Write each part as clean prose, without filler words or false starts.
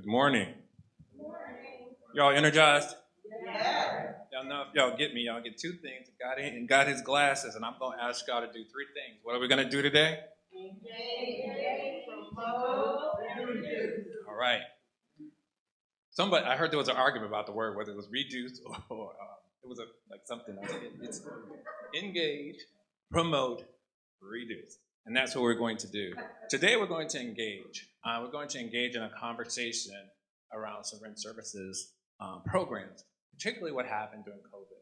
Good morning. Good morning. Y'all energized? Yeah. Y'all know if y'all get me, y'all get two things. Got his glasses, and I'm going to ask y'all to do three things. What are we going to do today? Engage, promote, and reduce. All right. I heard there was an argument about the word, whether it was reduce or it was like something else. It's engage, promote, reduce. And that's what we're going to do. Today we're going to engage. We're going to engage in a conversation around Syringe Services programs, particularly what happened during COVID.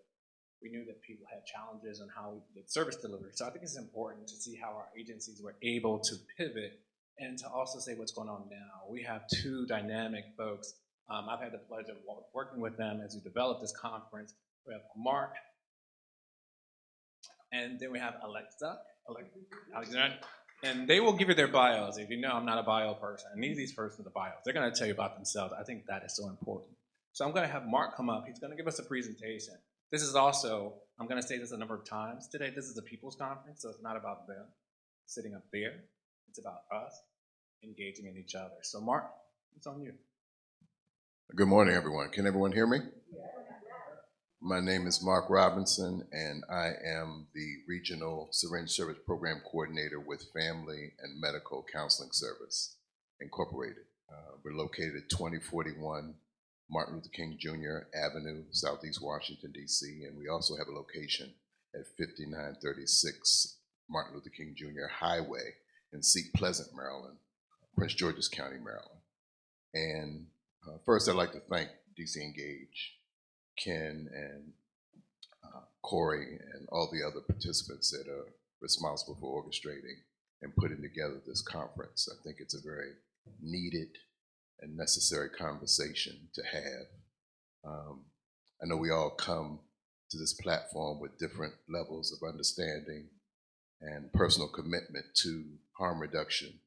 We knew that people had challenges on how we did service delivery. So I think it's important to see how our agencies were able to pivot and to also say what's going on now. We have two dynamic folks. I've had the pleasure of working with them as we developed this conference. We have Mark, and then we have Alexander, and they will give you their bios. If you know, I'm not a bio person. I need these persons the bios. They're going to tell you about themselves. I think that is so important. So I'm going to have Mark come up. He's going to give us a presentation. This is also, I'm going to say this a number of times today, this is a people's conference, so it's not about them sitting up there. It's about us engaging in each other. So Mark, it's on you. Good morning, everyone. Can everyone hear me? My name is Mark Robinson, and I am the Regional Syringe Service Program Coordinator with Family and Medical Counseling Service, Incorporated. We're located at 2041 Martin Luther King Jr. Avenue, Southeast Washington, D.C., and we also have a location at 5936 Martin Luther King Jr. Highway in Seat Pleasant, Maryland, Prince George's County, Maryland. And first, I'd like to thank DC Engage, Ken and Corey and all the other participants that are responsible for orchestrating and putting together this conference. I think it's a very needed and necessary conversation to have. I know we all come to this platform with different levels of understanding and personal commitment to harm reduction,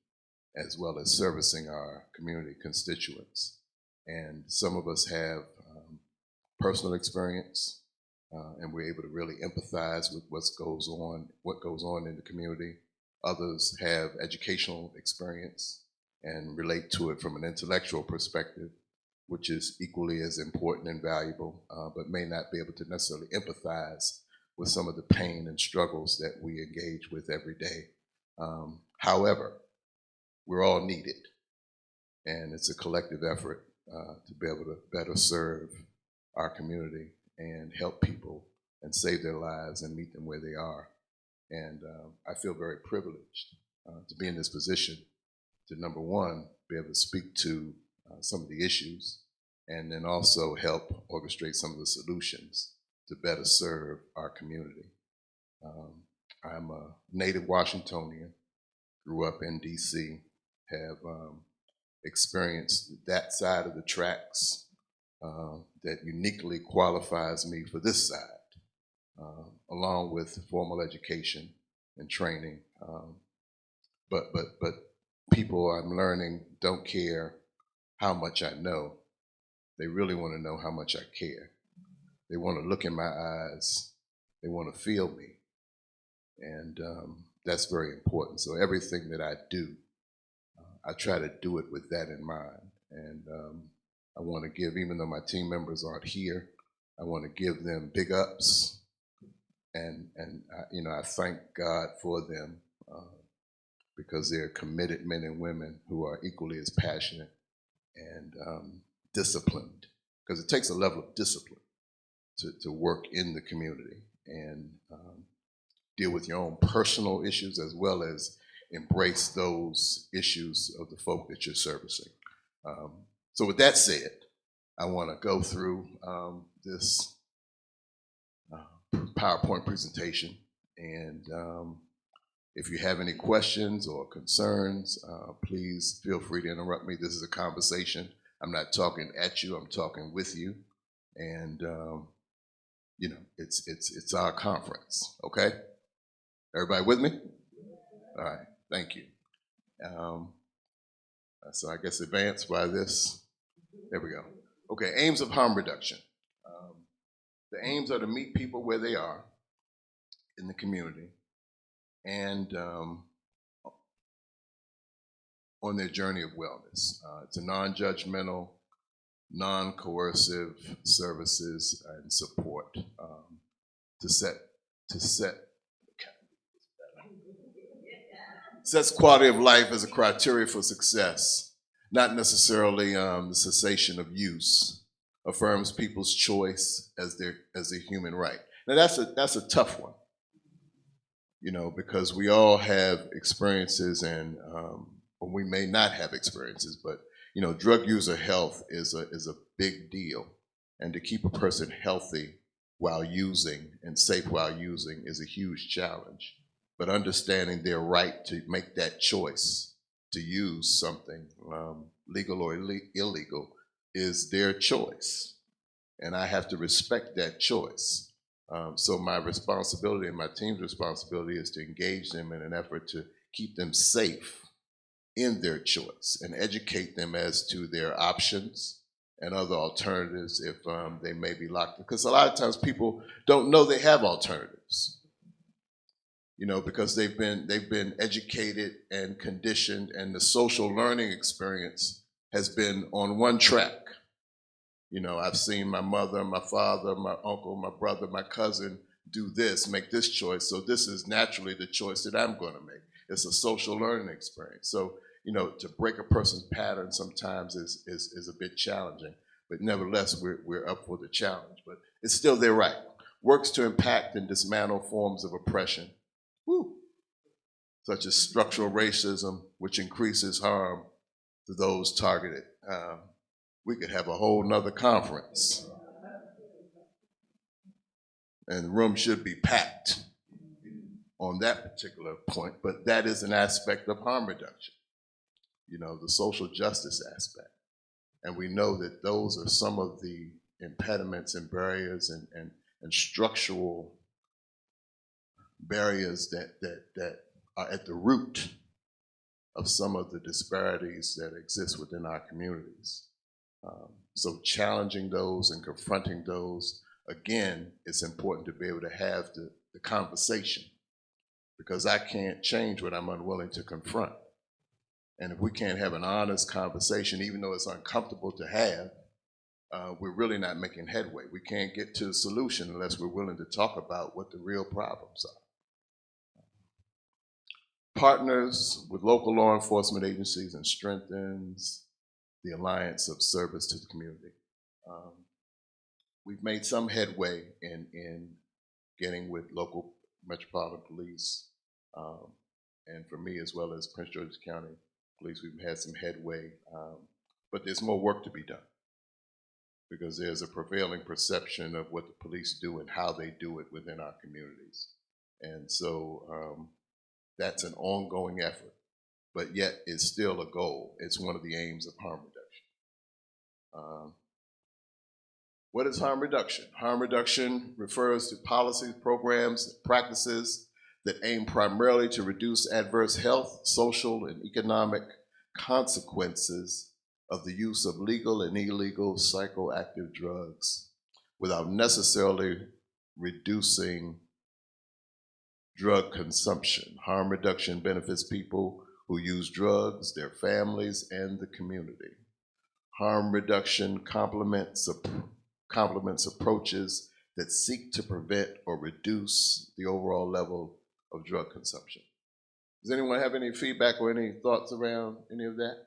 as well as servicing our community constituents. And some of us have personal experience, and we're able to really empathize with what goes on in the community. Others have educational experience and relate to it from an intellectual perspective, which is equally as important and valuable, but may not be able to necessarily empathize with some of the pain and struggles that we engage with every day. However, we're all needed, and it's a collective effort to be able to better serve our community and help people and save their lives and meet them where they are. And I feel very privileged to be in this position to, number one, be able to speak to some of the issues and then also help orchestrate some of the solutions to better serve our community. I'm a native Washingtonian, grew up in DC, have experienced that side of the tracks that uniquely qualifies me for this side, along with formal education and training. But people, I'm learning, don't care how much I know. They really want to know how much I care. They want to look in my eyes. They want to feel me. And that's very important. So everything that I do, I try to do it with that in mind. And I want to give, even though my team members aren't here, I want to give them big ups. And I thank God for them because they're committed men and women who are equally as passionate and disciplined, because it takes a level of discipline to work in the community and deal with your own personal issues as well as embrace those issues of the folk that you're servicing. So with that said, I want to go through this PowerPoint presentation, and if you have any questions or concerns, please feel free to interrupt me. This is a conversation. I'm not talking at you, I'm talking with you. And it's our conference, okay? Everybody with me? All right, thank you. So I guess advance by this. There we go. Okay, aims of harm reduction. The aims are to meet people where they are in the community and on their journey of wellness. It's a non-judgmental, non-coercive services and support to sets quality of life as a criteria for success, not necessarily the cessation of use. Affirms people's choice as their human right. Now that's a tough one, because we all have experiences and or we may not have experiences, but drug user health is a big deal, and to keep a person healthy while using and safe while using is a huge challenge. But understanding their right to make that choice to use something, legal or illegal, is their choice, and I have to respect that choice. So my responsibility and my team's responsibility is to engage them in an effort to keep them safe in their choice and educate them as to their options and other alternatives if they may be locked. Because a lot of times people don't know they have alternatives, because they've been educated and conditioned, and the social learning experience has been on one track. I've seen my mother, my father, my uncle, my brother, my cousin do this, make this choice, so this is naturally the choice that I'm going to make. It's a social learning experience. So, to break a person's pattern sometimes is a bit challenging, but nevertheless, we're up for the challenge. But it's still their right. Works to impact and dismantle forms of oppression, such as structural racism, which increases harm to those targeted. We could have a whole nother conference, and the room should be packed on that particular point, but that is an aspect of harm reduction, the social justice aspect. And we know that those are some of the impediments and barriers and structural barriers that are at the root of some of the disparities that exist within our communities. So challenging those and confronting those, again, it's important to be able to have the conversation, because I can't change what I'm unwilling to confront. And if we can't have an honest conversation, even though it's uncomfortable to have, we're really not making headway. We can't get to a solution unless we're willing to talk about what the real problems are. Partners with local law enforcement agencies and strengthens the alliance of service to the community. We've made some headway in getting with local metropolitan police, and for me as well as Prince George's County Police, we've had some headway, but there's more work to be done, because there's a prevailing perception of what the police do and how they do it within our communities. And so that's an ongoing effort, but yet it's still a goal. It's one of the aims of harm reduction. What is harm reduction? Harm reduction refers to policies, programs, practices that aim primarily to reduce adverse health, social, and economic consequences of the use of legal and illegal psychoactive drugs without necessarily reducing drug consumption. Harm reduction benefits people who use drugs, their families, and the community. Harm reduction complements approaches that seek to prevent or reduce the overall level of drug consumption. Does anyone have any feedback or any thoughts around any of that?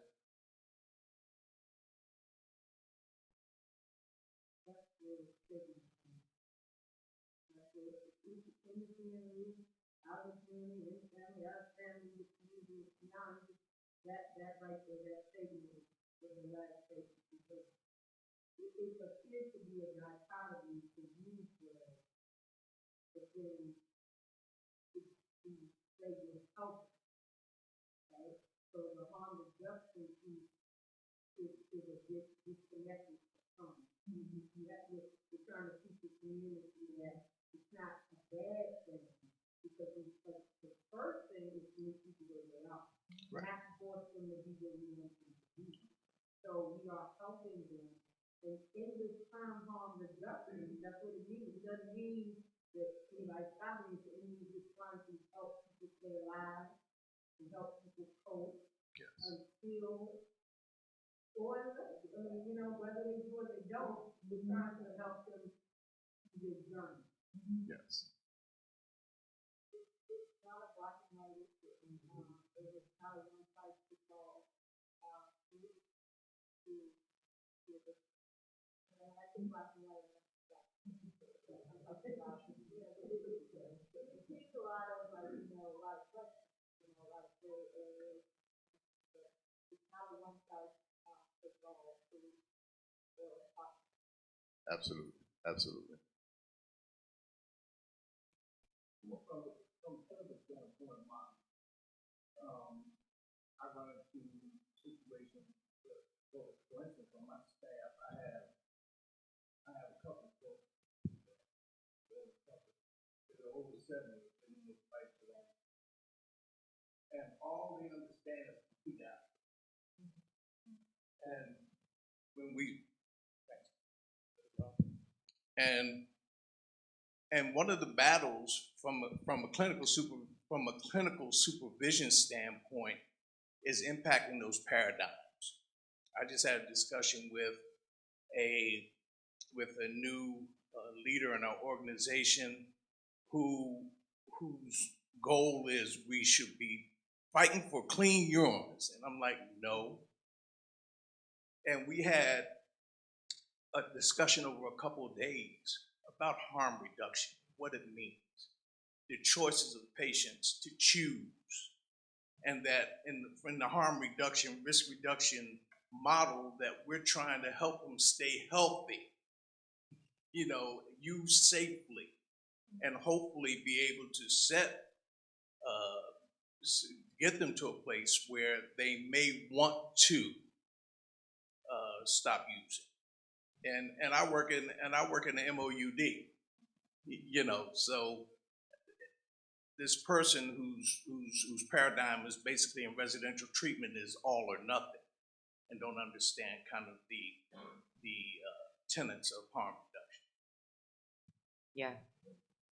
That right there, that statement is the last statement, because it appears to be a dichotomy to use drugs, but then to say you're helping, right? So the harm reduction is a bit disconnected from. We're trying to teach the community that it's not a bad thing, because the first thing is to meet people where they are. Right. Not to force them to be where we want them to be. So we are helping them. And in this term harm reduction, that's what it means. It doesn't mean that anybody's stopping it. It means it's trying to help people stay alive and help people cope Yes. until, or, I mean, you know, whether they do or they don't, it's not gonna help them to this journey. Yes. It's not a black and white issue, there's not a one size fits all, solution to this. And I think black and white is that. I think about, yeah, it takes a lot of, like, you know, a lot of questions, you know, a lot of gray areas. It's not a one size fits all solution. Absolutely. Absolutely. Well, from a clinical standpoint, I run into situations where, for instance, on my staff, I have a couple of folks, that are over 70, been in this fight for long, and all they understand is complete out. And when we, and one of the battles from a clinical supervision standpoint is impacting those paradigms. I just had a discussion with a new leader in our organization whose goal is we should be fighting for clean urines, and I'm like, no. And we had a discussion over a couple of days about harm reduction, what it means, the choices of patients to choose, and that in the harm reduction, risk reduction model that we're trying to help them stay healthy, you know, use safely, and hopefully be able to get them to a place where they may want to stop using. And I work in the MOUD, you know, so this person whose paradigm is basically in residential treatment is all or nothing, and don't understand kind of the tenets of harm reduction. Yeah.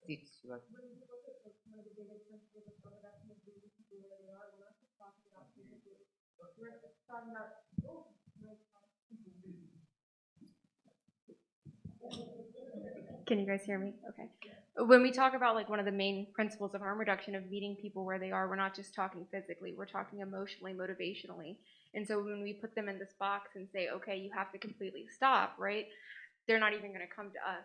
When you look at one of the biggest principles of production of being people where they are, we're not just talking about people who, we're talking about, Can you guys hear me? Okay. When we talk about like one of the main principles of harm reduction of meeting people where they are, we're not just talking physically, we're talking emotionally, motivationally. And so when we put them in this box and say, okay, you have to completely stop, right? They're not even going to come to us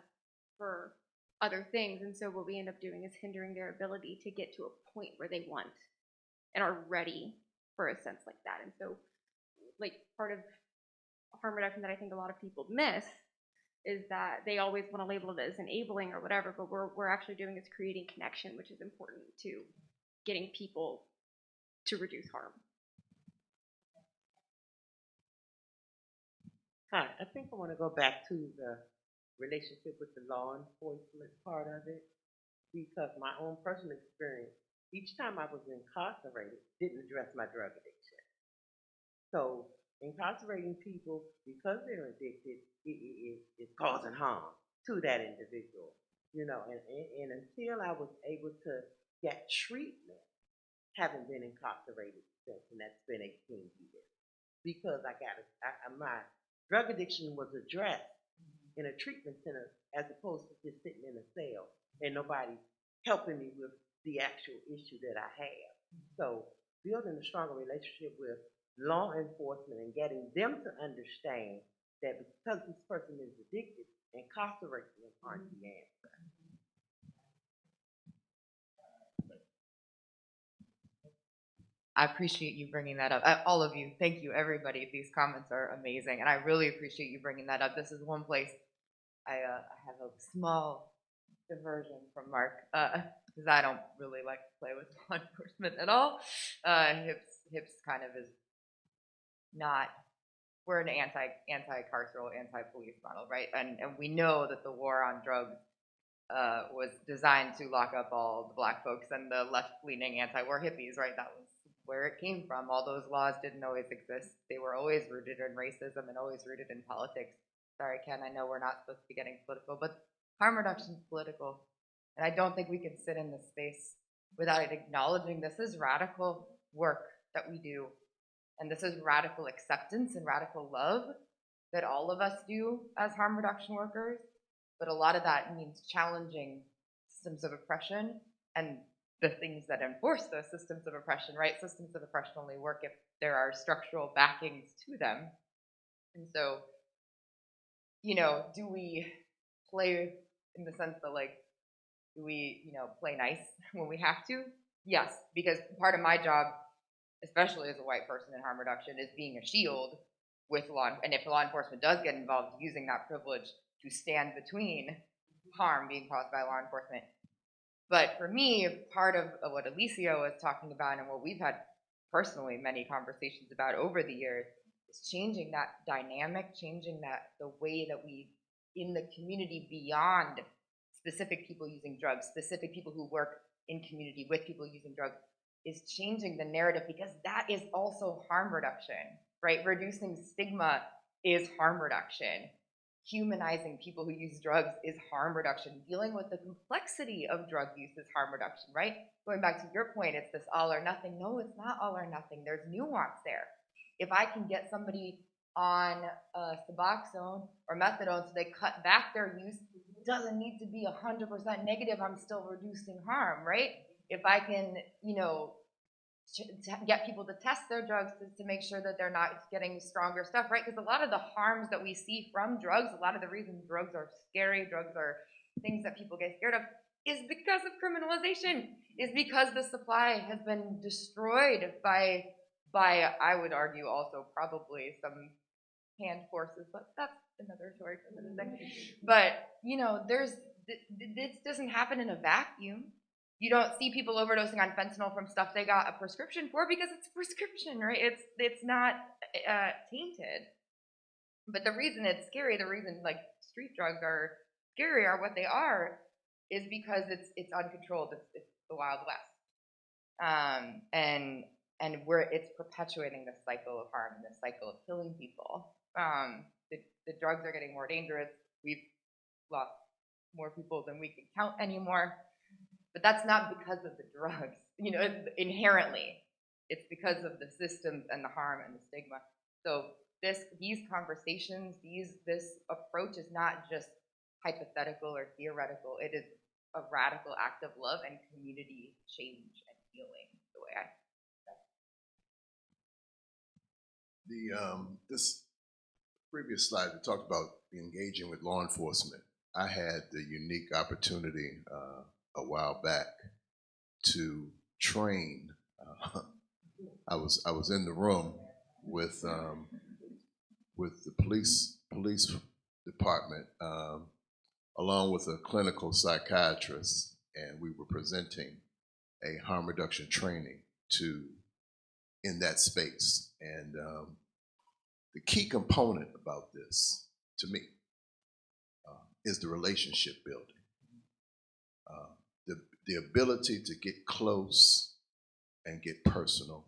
for other things. And so what we end up doing is hindering their ability to get to a point where they want and are ready for a sense like that. And so like part of harm reduction that I think a lot of people miss is that they always want to label it as enabling or whatever, but we're actually doing is creating connection, which is important to getting people to reduce harm. Hi, I think I want to go back to the relationship with the law enforcement part of it, because my own personal experience, each time I was incarcerated, didn't address my drug addiction. So incarcerating people because they're addicted is causing harm to that individual, you know, and until I was able to get treatment, haven't been incarcerated since, and that's been 18 years, because my drug addiction was addressed in a treatment center as opposed to just sitting in a cell and nobody helping me with the actual issue that I have. So building a stronger relationship with law enforcement and getting them to understand that because this person is addicted, incarcerating them aren't the answer. I appreciate you bringing that up. All of you, thank you, everybody. These comments are amazing, and I really appreciate you bringing that up. This is one place I have a small diversion from Mark, because I don't really like to play with law enforcement at all. Hips kind of is not. We're an anti-carceral, anti-police model, right? And we know that the war on drugs was designed to lock up all the black folks and the left-leaning anti-war hippies, right? That was where it came from. All those laws didn't always exist. They were always rooted in racism and always rooted in politics. Sorry, Ken, I know we're not supposed to be getting political, but harm reduction is political. And I don't think we can sit in this space without acknowledging this is radical work that we do. And this is radical acceptance and radical love that all of us do as harm reduction workers. But a lot of that means challenging systems of oppression and the things that enforce those systems of oppression, right? Systems of oppression only work if there are structural backings to them. And so, you know, do we play in the sense that, like, do we, you know, play nice when we have to? Yes, because part of my job, especially as a white person in harm reduction, is being a shield with and if law enforcement does get involved, using that privilege to stand between harm being caused by law enforcement. But for me, part of what Alicia was talking about and what we've had personally many conversations about over the years is changing that dynamic, changing the way that we, in the community beyond specific people using drugs, specific people who work in community with people using drugs, is changing the narrative, because that is also harm reduction, right? Reducing stigma is harm reduction. Humanizing people who use drugs is harm reduction. Dealing with the complexity of drug use is harm reduction, right? Going back to your point, it's this all or nothing. No, it's not all or nothing. There's nuance there. If I can get somebody on Suboxone or methadone so they cut back their use, it doesn't need to be 100% negative. I'm still reducing harm, right? If I can, you know, get people to test their drugs to make sure that they're not getting stronger stuff, right? Because a lot of the harms that we see from drugs, a lot of the reasons drugs are scary, drugs are things that people get scared of, is because of criminalization, is because the supply has been destroyed by I would argue also probably some hand forces, but that's another story for another second. But, you know, this doesn't happen in a vacuum. You don't see people overdosing on fentanyl from stuff they got a prescription for because it's a prescription, right? It's not tainted. But the reason it's scary, the reason like street drugs are scary, are what they are, is because it's uncontrolled. It's the Wild West, and it's perpetuating this cycle of harm and this cycle of killing people. The drugs are getting more dangerous. We've lost more people than we can count anymore. But that's not because of the drugs, you know, inherently. It's because of the systems and the harm and the stigma. So these conversations, this approach is not just hypothetical or theoretical. It is a radical act of love and community change and healing, the way This previous slide that talked about engaging with law enforcement. I had the unique opportunity a while back to train. I was in the room with the police department along with a clinical psychiatrist, and we were presenting a harm reduction training in that space. And the key component about this, to me, is the relationship building. The ability to get close and get personal,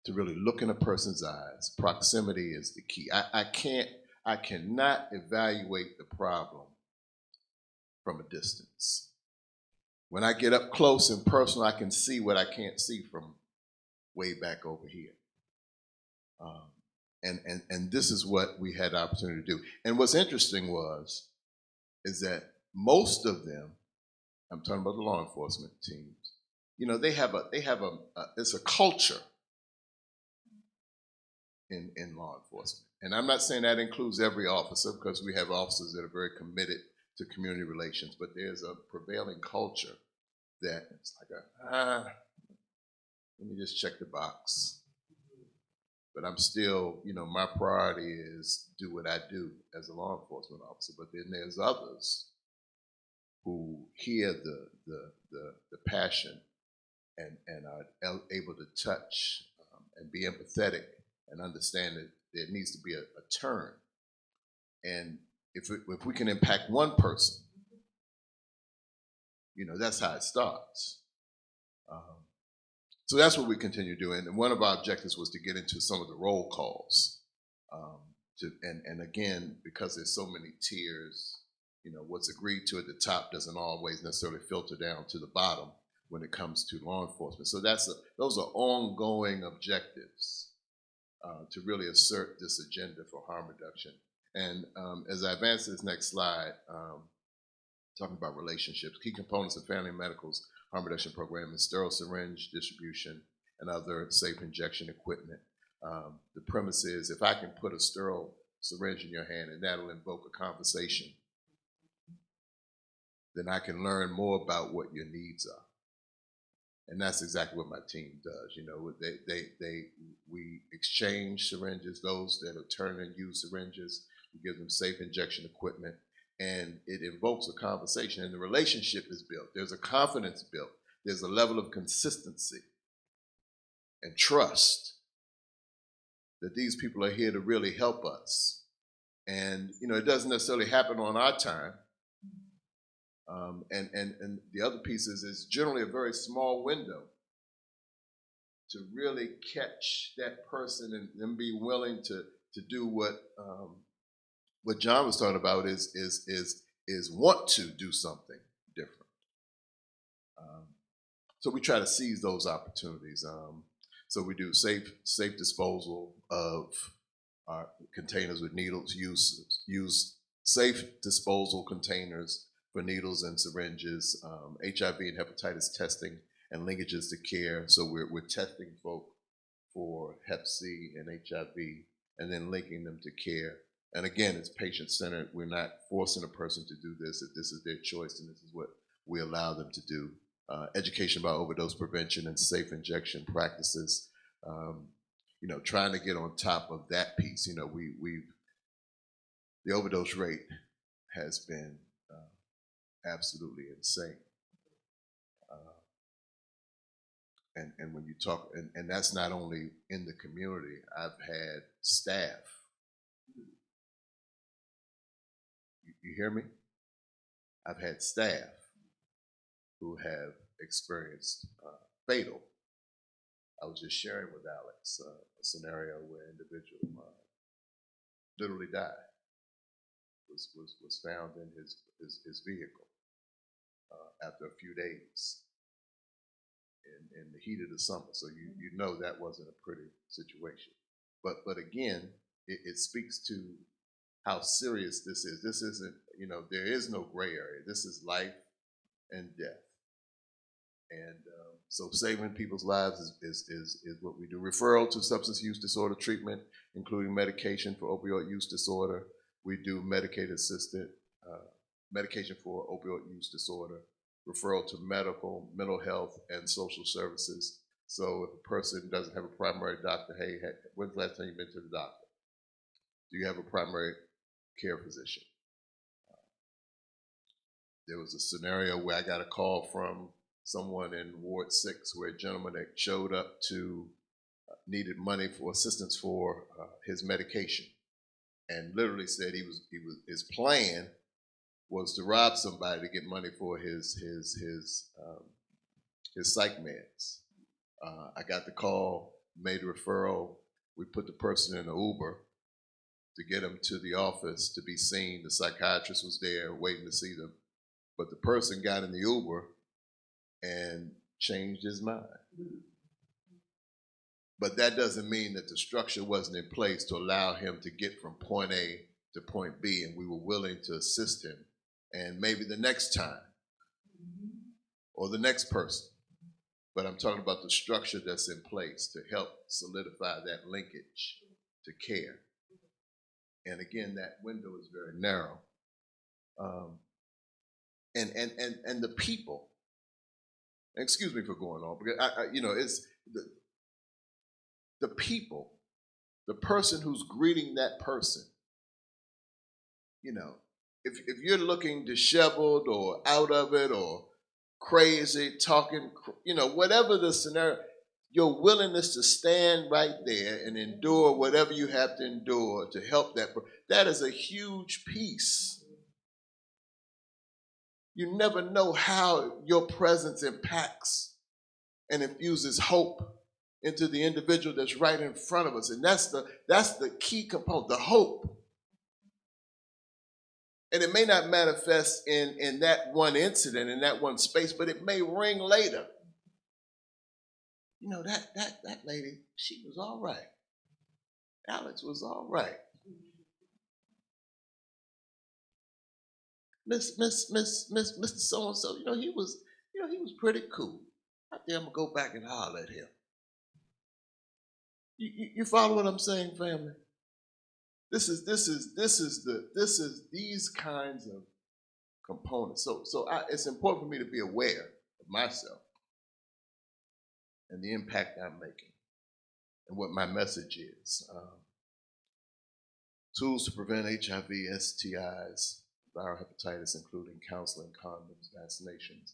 to really look in a person's eyes. Proximity is the key. I cannot evaluate the problem from a distance. When I get up close and personal, I can see what I can't see from way back over here. And this is what we had the opportunity to do. And what's interesting is that most of them, I'm talking about the law enforcement teams, you know, it's a culture in law enforcement. And I'm not saying that includes every officer, because we have officers that are very committed to community relations, but there's a prevailing culture that it's like let me just check the box. But I'm still, you know, my priority is do what I do as a law enforcement officer. But then there's others who hear the passion and are able to touch and be empathetic and understand that there needs to be a turn. And if we can impact one person, you know, that's how it starts. So that's what we continue doing. And one of our objectives was to get into some of the roll calls. And again, because there's so many tiers, you know, what's agreed to at the top doesn't always necessarily filter down to the bottom. when it comes to law enforcement. So those are ongoing objectives to really assert this agenda for harm reduction. And as I advance to this next slide, talking about relationships, key components of Family Medical's harm reduction program is sterile syringe distribution and other safe injection equipment. The premise is if I can put a sterile syringe in your hand and that'll invoke a conversation, then I can learn more about what your needs are. And that's exactly what my team does. You know, we exchange syringes, those that are turn and use syringes, we give them safe injection equipment, and it invokes a conversation, and the relationship is built. There's a confidence built. There's a level of consistency and trust that these people are here to really help us. And, you know, it doesn't necessarily happen on our time. And the other piece is it's generally a very small window to really catch that person and them be willing to do what John was talking about is want to do something different. So we try to seize those opportunities. So we do safe disposal of our containers with needles, use safe disposal containers for needles and syringes, HIV and hepatitis testing and linkages to care. So we're testing folk for Hep C and HIV and then linking them to care. And again, it's patient-centered. We're not forcing a person to do this. If this is their choice, and this is what we allow them to do. Education about overdose prevention and safe injection practices. You know, trying to get on top of that piece. You know, the overdose rate has been absolutely insane. And when you talk, and that's not only in the community. I've had staff. You hear me? I've had staff who have experienced fatal. I was just sharing with Alex a scenario where an individual literally died. Was found in his vehicle after a few days in the heat of the summer. So you know that wasn't a pretty situation. But again, it speaks to how serious this is. This isn't, you know, there is no gray area. This is life and death. And so saving people's lives is what we do. Referral to substance use disorder treatment, including medication for opioid use disorder. We do medication for opioid use disorder, referral to mental health, and social services. So if a person doesn't have a primary doctor, hey, when's the last time you've been to the doctor? Do you have a primary care physician? There was a scenario where I got a call from someone in Ward 6 where a gentleman that showed up to needed money for assistance for his medication, and literally said his plan was to rob somebody to get money for his psych meds. I got the call, made a referral. We put the person in an Uber to get him to the office to be seen. The psychiatrist was there waiting to see them. But the person got in the Uber and changed his mind. But that doesn't mean that the structure wasn't in place to allow him to get from point A to point B, and we were willing to assist him. And maybe the next time, or the next person. But I'm talking about the structure that's in place to help solidify that linkage to care. And again, that window is very narrow. And the people, excuse me for going on, because it's the people, the person who's greeting that person. You know, if you're looking disheveled or out of it or crazy, talking, whatever the scenario, your willingness to stand right there and endure whatever you have to endure to help that is a huge piece. You never know how your presence impacts and infuses hope into the individual that's right in front of us. And that's the key component, the hope. And it may not manifest in that one incident, in that one space, but it may ring later. You know, that lady, she was all right. Alex was all right. Mr. So-and-so, he was pretty cool. I think I'm gonna go back and holler at him. You follow what I'm saying, family? This is these kinds of components. So it's important for me to be aware of myself and the impact I'm making and what my message is. Tools to prevent HIV, STIs, viral hepatitis, including counseling, condoms, vaccinations.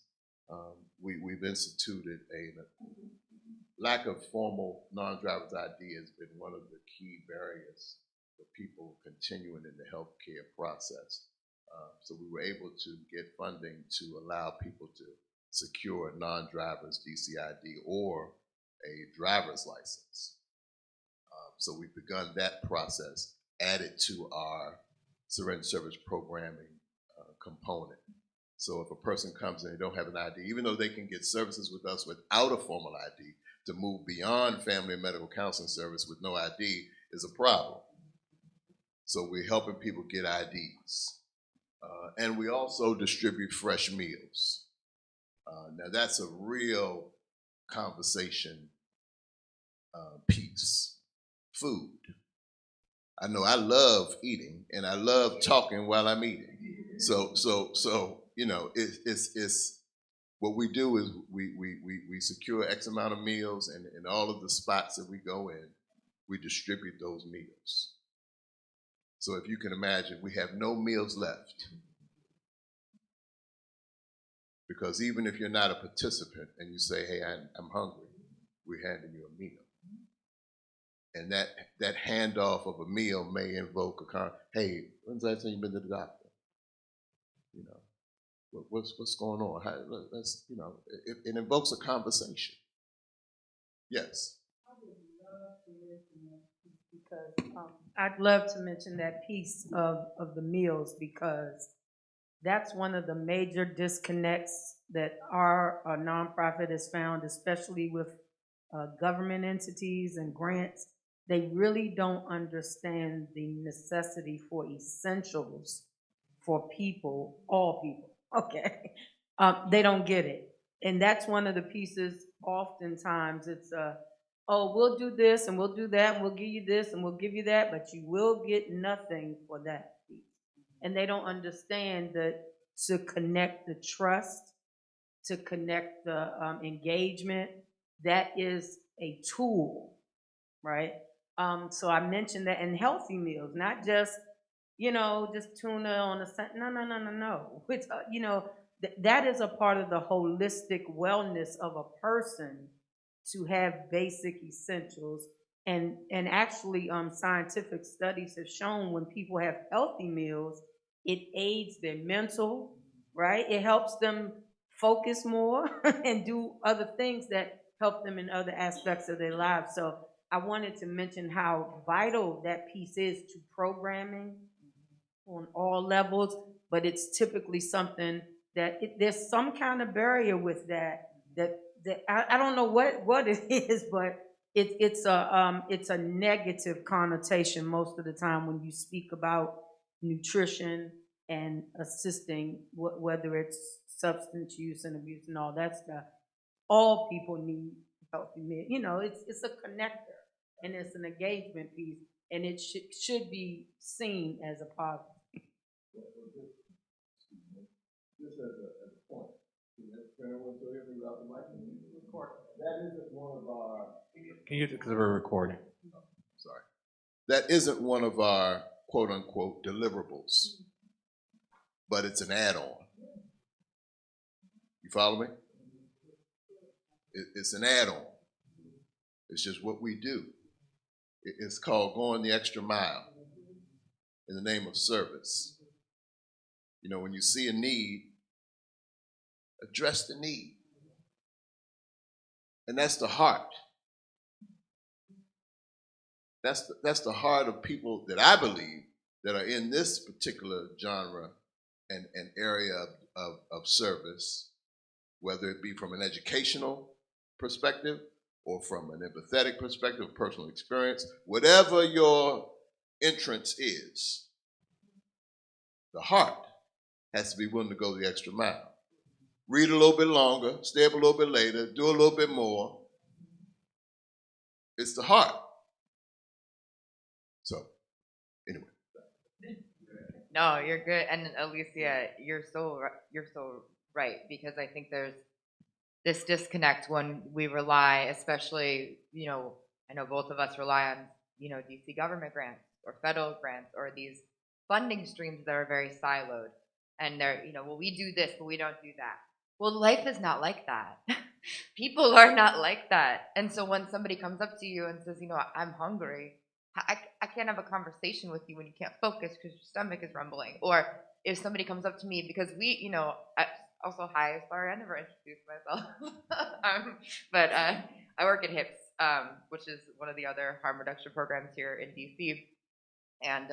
We've instituted a lack of formal non-driver's ID has been one of the key barriers for people continuing in the healthcare process. So we were able to get funding to allow people to secure a non-driver's DCID or a driver's license. So we've begun that process, added to our Syringe Service programming component. So if a person comes and they don't have an ID, even though they can get services with us without a formal ID, to move beyond family and medical counseling service with no ID is a problem. So we're helping people get IDs. And we also distribute fresh meals. Now that's a real conversation piece. Food. I know I love eating and I love talking while I'm eating. So it's what we do is we secure X amount of meals, and in all of the spots that we go in, we distribute those meals. So if you can imagine, we have no meals left. Because even if you're not a participant and you say, hey, I'm hungry, we're handing you a meal. And that handoff of a meal may invoke hey, when's the last time you've been to the doctor? What's going on? It invokes a conversation. Yes. I'd love to mention that piece of the meals, because that's one of the major disconnects that our nonprofit has found, especially with government entities and grants. They really don't understand the necessity for essentials for people, all people, okay? They don't get it. And that's one of the pieces, oftentimes it's, oh, we'll do this and we'll do that and we'll give you this and we'll give you that, but you will get nothing for that piece. And they don't understand that to connect the trust, to connect the engagement, that is a tool, right? So I mentioned that in healthy meals, not just, just tuna on a Sunday. No. It's, that is a part of the holistic wellness of a person, to have basic essentials. And actually, scientific studies have shown when people have healthy meals, it aids their mental, right? It helps them focus more and do other things that help them in other aspects of their lives. So I wanted to mention how vital that piece is to programming on all levels, but it's typically something that there's some kind of barrier with that I don't know what it is, but it's a negative connotation most of the time when you speak about nutrition and assisting, whether it's substance use and abuse and all that stuff. All people need healthy meal. It's a connector and it's an engagement piece, and it should be seen as a positive. Just as a point, that isn't one of our. Can you, because we're recording. Sorry. That isn't one of our quote unquote deliverables, but it's an add-on. You follow me? It's an add-on. It's just what we do. It's called going the extra mile in the name of service. When you see a need, address the need. And that's the heart. That's the heart of people that I believe that are in this particular genre an area of service, whether it be from an educational perspective or from an empathetic perspective, personal experience, whatever your entrance is, the heart has to be willing to go the extra mile. Read a little bit longer, stay up a little bit later, do a little bit more. It's the heart. So, anyway. No, you're good. And Alicia, you're so right, because I think there's this disconnect when we rely, especially, I know both of us rely on, DC government grants or federal grants or these funding streams that are very siloed. And they're, well, we do this, but we don't do that. Well, life is not like that. People are not like that. And so when somebody comes up to you and says, I'm hungry, I can't have a conversation with you when you can't focus because your stomach is rumbling. Or if somebody comes up to me, because also, hi, sorry, I never introduced myself. But I work at HIPS, which is one of the other harm reduction programs here in DC. And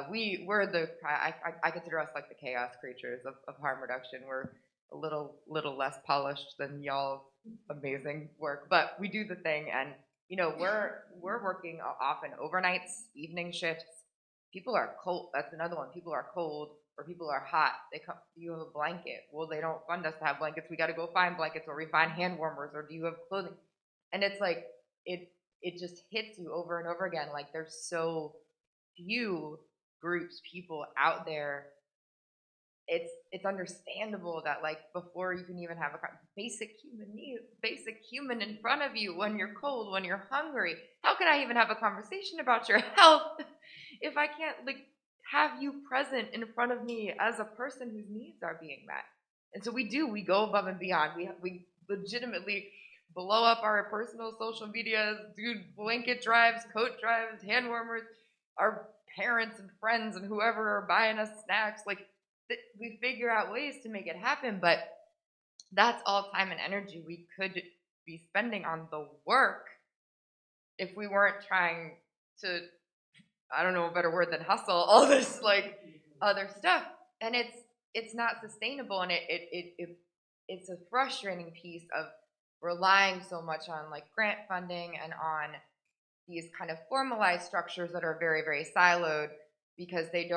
we're I consider us like the chaos creatures of harm reduction. We're a little less polished than y'all's amazing work, but we do the thing. And we're working often overnights, evening shifts. People are cold. That's another one. People are cold or people are hot. They come. Do you have a blanket? Well, they don't fund us to have blankets. We got to go find blankets, or we find hand warmers, or do you have clothing? And it's like it just hits you over and over again. Like there's so few groups, people out there. It's understandable that like before you can even have a basic human needs, basic human in front of you when you're cold, when you're hungry. How can I even have a conversation about your health if I can't like have you present in front of me as a person whose needs are being met? And so we go above and beyond. We legitimately blow up our personal social medias, do blanket drives, coat drives, hand warmers. Our parents and friends and whoever are buying us snacks, like we figure out ways to make it happen, but that's all time and energy we could be spending on the work if we weren't trying to, I don't know a better word than hustle, all this like other stuff. And it's not sustainable, and it's a frustrating piece of relying so much on like grant funding and on these kind of formalized structures that are very, very siloed, because there's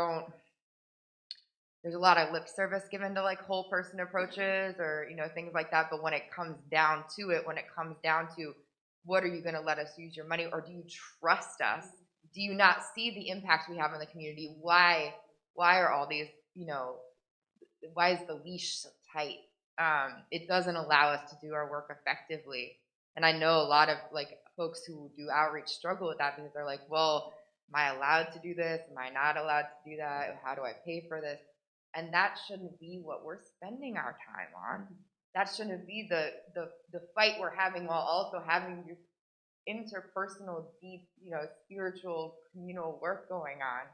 a lot of lip service given to like whole person approaches or, things like that. But when it comes down to it, when it comes down to what are you going to let us use your money, or do you trust us? Do you not see the impact we have on the community? Why are all these, why is the leash so tight? It doesn't allow us to do our work effectively. And I know a lot of like folks who do outreach struggle with that because they're like, well, am I allowed to do this? Am I not allowed to do that? How do I pay for this? And that shouldn't be what we're spending our time on. That shouldn't be the fight we're having while also having this interpersonal, deep, spiritual, communal work going on.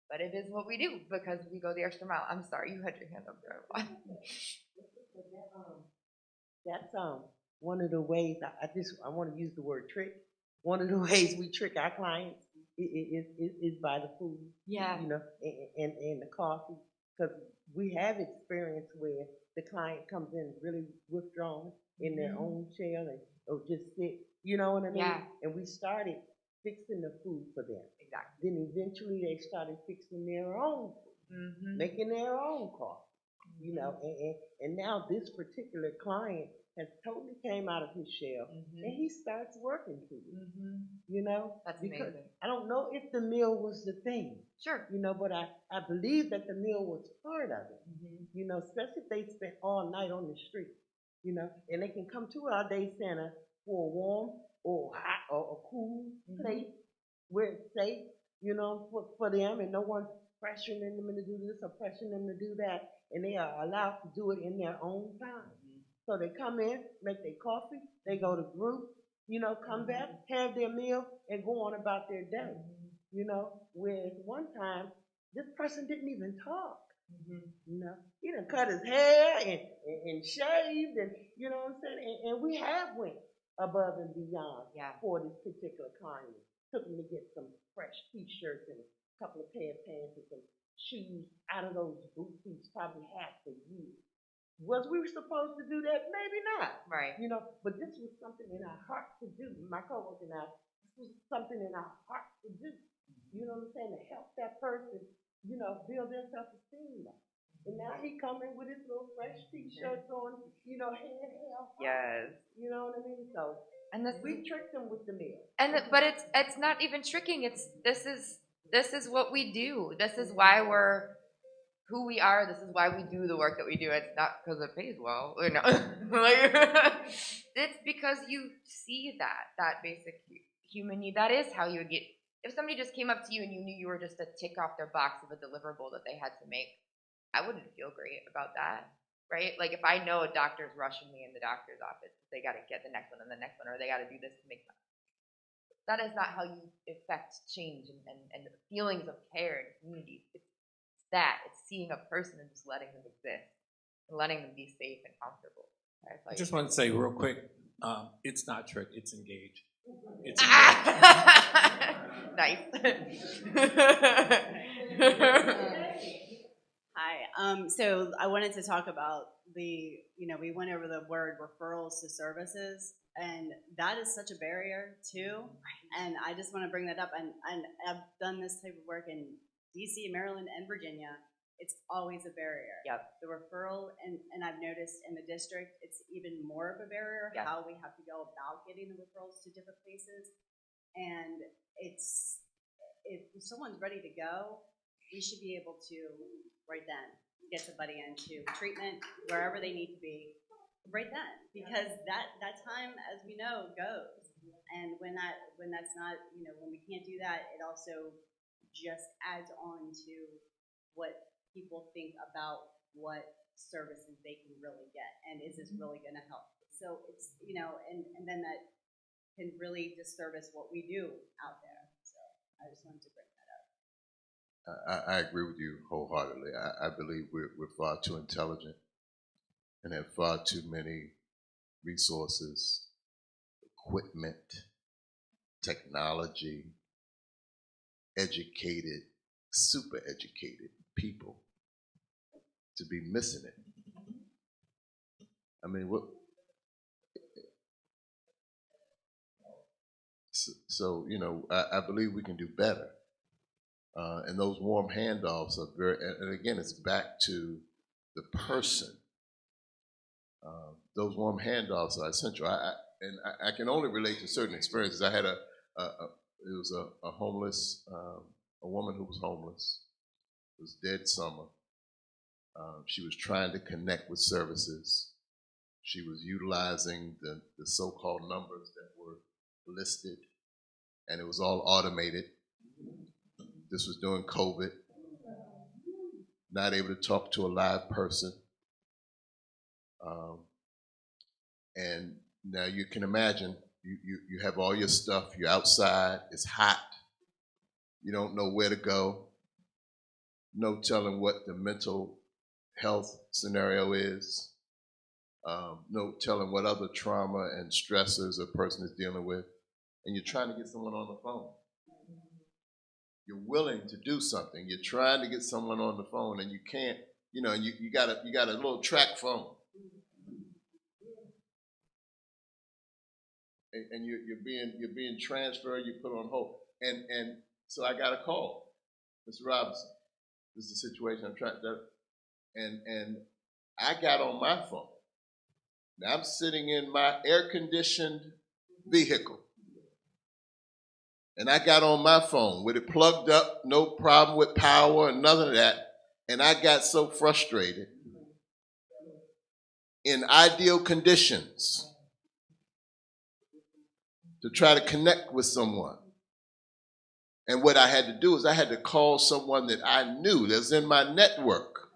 But it is what we do because we go the extra mile. I'm sorry, you had your hand up there. That's one of the ways I want to use the word trick. One of the ways we trick our clients is by the food. Yeah. And the coffee, because we have experience where the client comes in really withdrawn in their own shell or just sit. You know what I mean? Yeah. And we started fixing the food for them. Exactly. Then eventually they started fixing their own food, making their own coffee. And now this particular client has totally came out of his shell, and he starts working for you. That's because amazing. I don't know if the meal was the thing. Sure. But I believe that the meal was part of it. Especially if they spent all night on the street. And they can come to our day center for a warm or hot or a cool place where it's safe, for them, and no one's pressuring them to do this or pressuring them to do that, and they are allowed to do it in their own time. So they come in, make their coffee, they go to group, come back, have their meal, and go on about their day. Whereas one time, this person didn't even talk. He done cut his hair and shaved, and you know what I'm saying? And we have went above and beyond for this particular client. Took him to get some fresh t-shirts and a couple of pair of pants and some shoes out of those boots he's probably had for years. Was we supposed to do that? Maybe not. Right. You know, but this was something in our heart to do. My coworker and I, this was something in our heart to do. You know what I'm saying? To help that person, you know, build their self-esteem up. And now he coming with his little fresh t-shirts on, you know, hand held. Yes. You know what I mean? So And this we tricked him with the meal. but it's not even tricking. This is what we do. This is why we're who we are. This is why we do the work that we do. It's not because it pays well, you know. Like, it's because you see that basic human need. That is how you would get. If somebody just came up to you and you knew you were just a tick off their box of a deliverable that they had to make, I wouldn't feel great about that, right? Like if I know a doctor's rushing me in the doctor's office, they got to get the next one and the next one, or they got to do this to make money. That is not how you affect change and feelings of care and community. It's it's seeing a person and just letting them exist and letting them be safe and comfortable. Right? I just want to say real quick, it's not trick, it's engage. It's Nice. Hi. So I wanted to talk about we went over the word referrals to services, and that is such a barrier too. And I just want to bring that up. And I've done this type of work in DC, Maryland, and Virginia. It's always a barrier. Yep. The referral, and I've noticed in the district, it's even more of a barrier, Yep. how we have to go about getting the referrals to different places. And it's, if someone's ready to go, we should be able to, right then, get somebody into treatment, wherever they need to be, right then. Because that time, as we know, goes. And when that's not, when we can't do that, it also just adds on to what people think about what services they can really get, and is this really going to help? So it's and then that can really disservice what we do out there. So I just wanted to bring that up. I agree with you wholeheartedly. I believe we're far too intelligent and have far too many resources, equipment, technology, educated, super educated people to be missing it. I mean, what? So I believe we can do better. And those warm handoffs are very, and again, it's back to the person. Those warm handoffs are essential. I can only relate to certain experiences. I had it was a homeless, a woman who was homeless. It was dead summer. She was trying to connect with services. She was utilizing the so-called numbers that were listed, and it was all automated. This was during COVID. Not able to talk to a live person. And now you can imagine, you have all your stuff, you're outside, it's hot, you don't know where to go, no telling what the mental health scenario is, no telling what other trauma and stressors a person is dealing with, and you're trying to get someone on the phone. You're willing to do something, you're trying to get someone on the phone, and you can't, and you got a little track phone. And you're being transferred, you put on hold. And so I got a call. Mr. Robinson, this is the situation I'm trying to, and I got on my phone. Now I'm sitting in my air-conditioned vehicle. And I got on my phone with it plugged up, no problem with power and none of that. And I got so frustrated. In ideal conditions, to try to connect with someone. And what I had to do is I had to call someone that I knew that's in my network,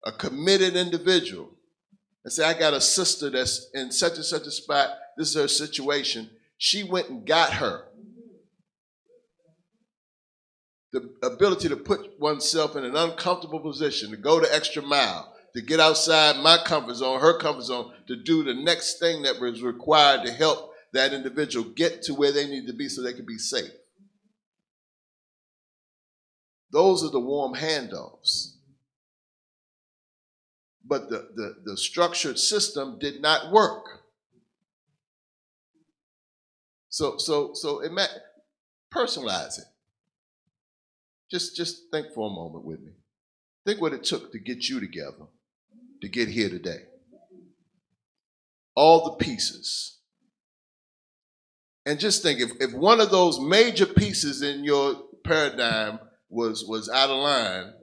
a committed individual, and say, I got a sister that's in such and such a spot, this is her situation. She went and got her. The ability to put oneself in an uncomfortable position, to go the extra mile, to get outside my comfort zone, her comfort zone, to do the next thing that was required to help that individual get to where they need to be so they can be safe. Those are the warm handoffs. But the structured system did not work. So personalize it. Just think for a moment with me. Think what it took to get you together, to get here today. All the pieces. And just think, if one of those major pieces in your paradigm was out of line,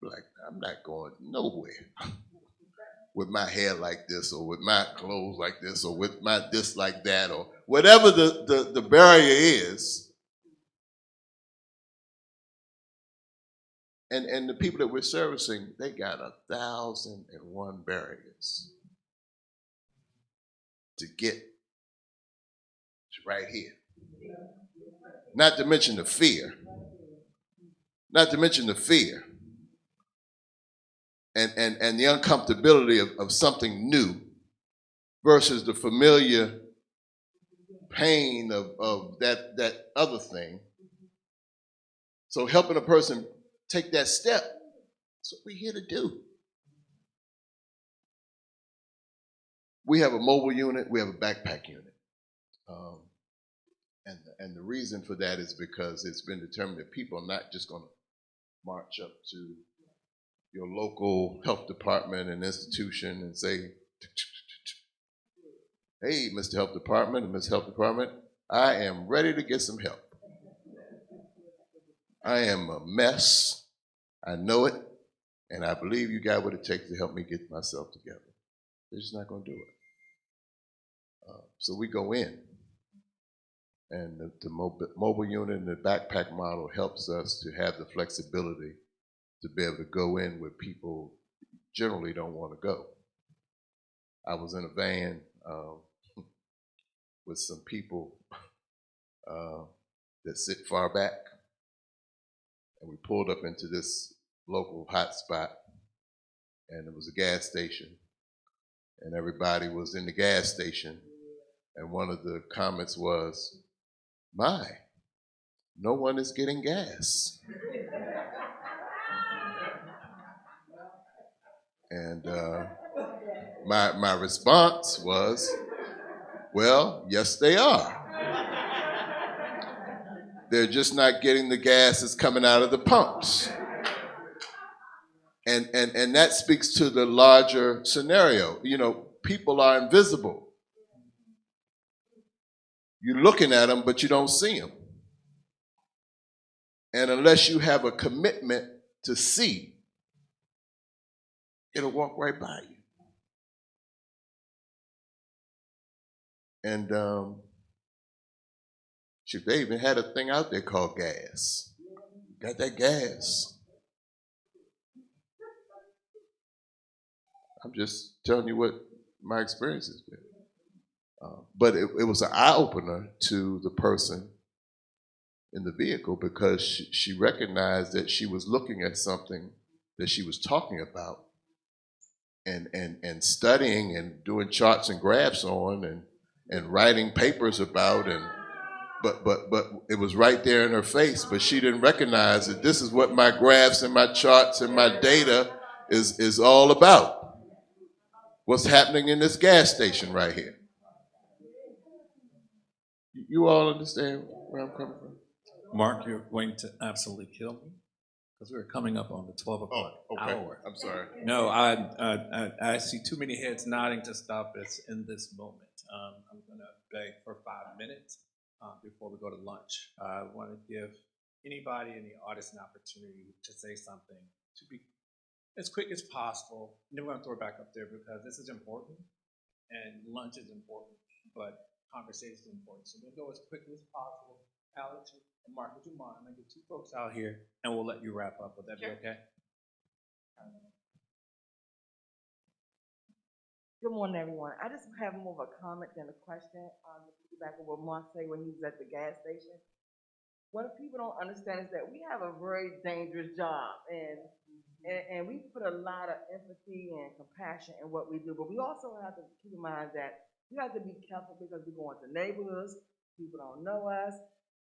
like, I'm not going nowhere with my hair like this, or with my clothes like this, or with my this like that, or whatever the barrier is. And the people that we're servicing, they got 1,001 barriers to get right here. Not to mention the fear. Not to mention the fear. And the uncomfortability of something new versus the familiar pain of that other thing. So helping a person take that step, that's what we're here to do. We have a mobile unit, we have a backpack unit. And the reason for that is because it's been determined that people are not just going to march up to your local health department and institution and say, hey, Mr. Health Department and Ms. Health Department, I am ready to get some help. I am a mess. I know it. And I believe you got what it takes to help me get myself together. They're just not going to do it. So we go in. And the mobile unit and the backpack model helps us to have the flexibility to be able to go in where people generally don't want to go. I was in a van with some people that sit far back, and we pulled up into this local hot spot, and it was a gas station, and everybody was in the gas station, and one of the comments was, my, no one is getting gas. And my response was, well, yes, they are. They're just not getting the gas that's coming out of the pumps. And that speaks to the larger scenario. You know, people are invisible. You're looking at them, but you don't see them. And unless you have a commitment to see, it'll walk right by you. And they even had a thing out there called gas. Got that gas. I'm just telling you what my experience has been. But it was an eye-opener to the person in the vehicle, because she recognized that she was looking at something that she was talking about and studying and doing charts and graphs on and writing papers about, and but it was right there in her face, but she didn't recognize that this is what my graphs and my charts and my data is all about. What's happening in this gas station right here. You all understand where I'm coming from? Mark, you're going to absolutely kill me because we're coming up on the 12 o'clock hour. I'm sorry. No, I see too many heads nodding to stop us in this moment. I'm going to beg for 5 minutes before we go to lunch. I want to give anybody in the audience an opportunity to say something, to be as quick as possible. And then we're going to throw it back up there because this is important and lunch is important, but conversation is important. So we'll go as quickly as possible. Alex and Mark, would you mind? I'm going to get 2 folks out here and we'll let you wrap up. Would that be okay? Good morning, everyone. I just have more of a comment than a question on back of what Mark said when he was at the gas station. What people don't understand is that we have a very dangerous job, and we put a lot of empathy and compassion in what we do, but we also have to keep in mind that we have to be careful because we go into neighborhoods, people don't know us,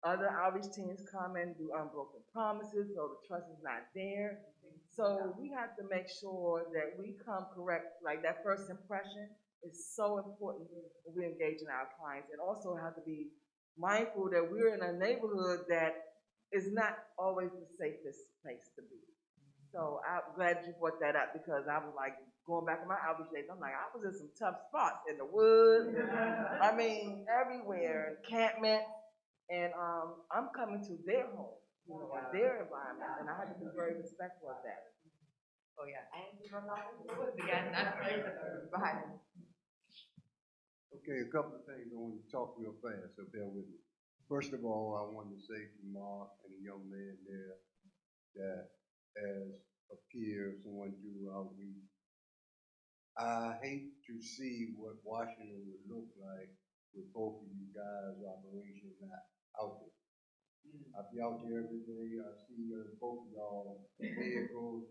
Other outreach teams come and do unbroken promises, so the trust is not there. So we have to make sure that we come correct, like that first impression is so important when we engage in our clients, and also have to be mindful that we're in a neighborhood that is not always the safest place to be. So I'm glad you brought that up, because I was like, going back in my outreach days, I'm like, I was in some tough spots in the woods, I mean, everywhere, encampment, and I'm coming to their home, you know, or their environment, and I have to be very respectful of that. Oh yeah, and you run off in the woods again. That's behind me. Okay, a couple of things I want to talk real fast, so bear with me. First of all, I wanted to say to Mark and the young man there that as a peer, someone do outreach, I hate to see what Washington would look like with both of you guys' operation not out there. I be out there every day, I see both of y'all vehicles,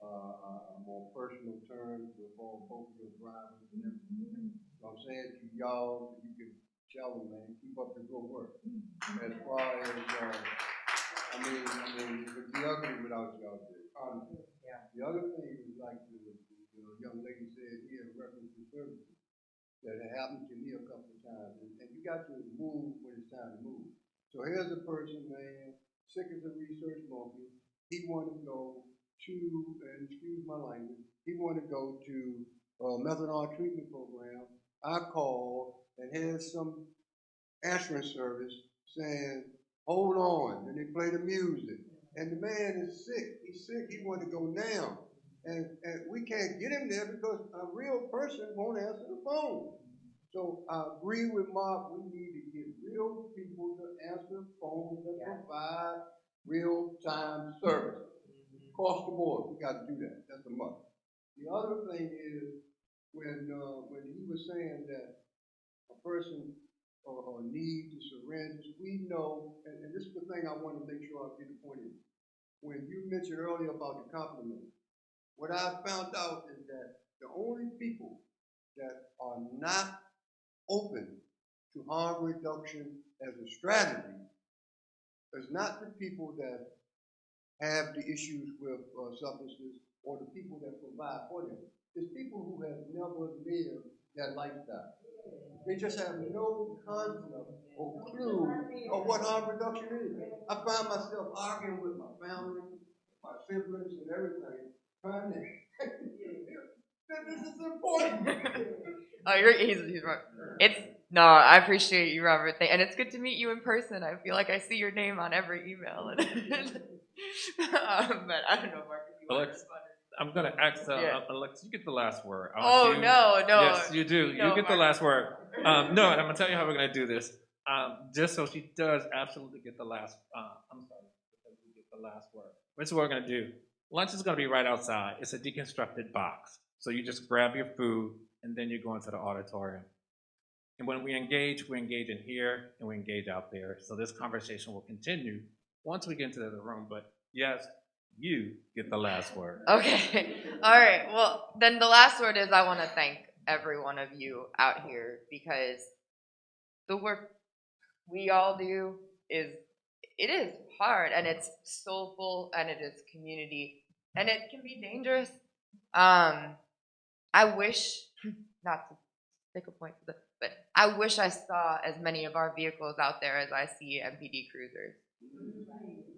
I'm on personal terms with both of your drivers and everything. So I'm saying to y'all, you can tell them, man, keep up the good work. As far as, I mean, it would be ugly without y'all there, honestly. Yeah. The other thing is like the young lady said here in reference to services, that it happened to me a couple of times, and you got to move when it's time to move. So here's a person, man, sick as a research monkey. He wanted to go to, and excuse my language, he wanted to go to a methadone treatment program. I called, and here's some answering service saying, hold on, and they play the music. And the man is sick, he's sick, he wanted to go now. And we can't get him there because a real person won't answer the phone. So I agree with Mark, we need to get real people to answer phones that provide real-time service. Across the board, we got to do that, that's a must. The other thing is, when he was saying that a person need to syringes, we know, and this is the thing I want to make sure I get the point in. When you mentioned earlier about the compliment, what I found out is that the only people that are not open to harm reduction as a strategy is not the people that have the issues with substances or the people that provide for them. It's people who have never lived that lifestyle. They just have no concept or clue of what harm reduction is. I find myself arguing with my family, my siblings, and everything, trying to. This is important. Oh, he's right. No, I appreciate you, Robert, and it's good to meet you in person. I feel like I see your name on every email. But I don't know, Mark, if you want to respond. I'm gonna ask Alex, you get the last word. Oh, no. Yes, you do. No, you get the last word. No, and I'm gonna tell you how we're gonna do this. Just so she does absolutely get the last. I'm sorry, because you get the last word. This is what we're gonna do. Lunch is gonna be right outside. It's a deconstructed box, so you just grab your food and then you go into the auditorium. And when we engage in here and we engage out there. So this conversation will continue once we get into the room. But yes, you get the last word. Okay. All right. Well, then the last word is I want to thank every one of you out here, because the work we all do is hard, and it's soulful, and it is community, and it can be dangerous. I wish, not to make a point, but I wish I saw as many of our vehicles out there as I see MPD cruisers.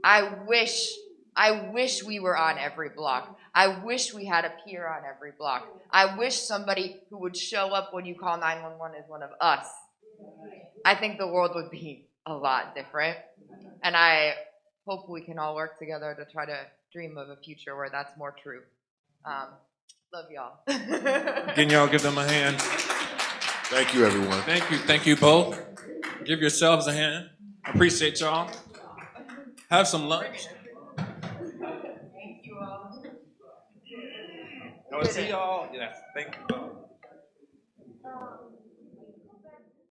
I wish we were on every block. I wish we had a peer on every block. I wish somebody who would show up when you call 911 is one of us. I think the world would be a lot different. And I hope we can all work together to try to dream of a future where that's more true. Love y'all. Can y'all give them a hand? Thank you, everyone. Thank you both. Give yourselves a hand. Appreciate y'all. Have some lunch. Thank you all. I will see y'all. Yes, thank you.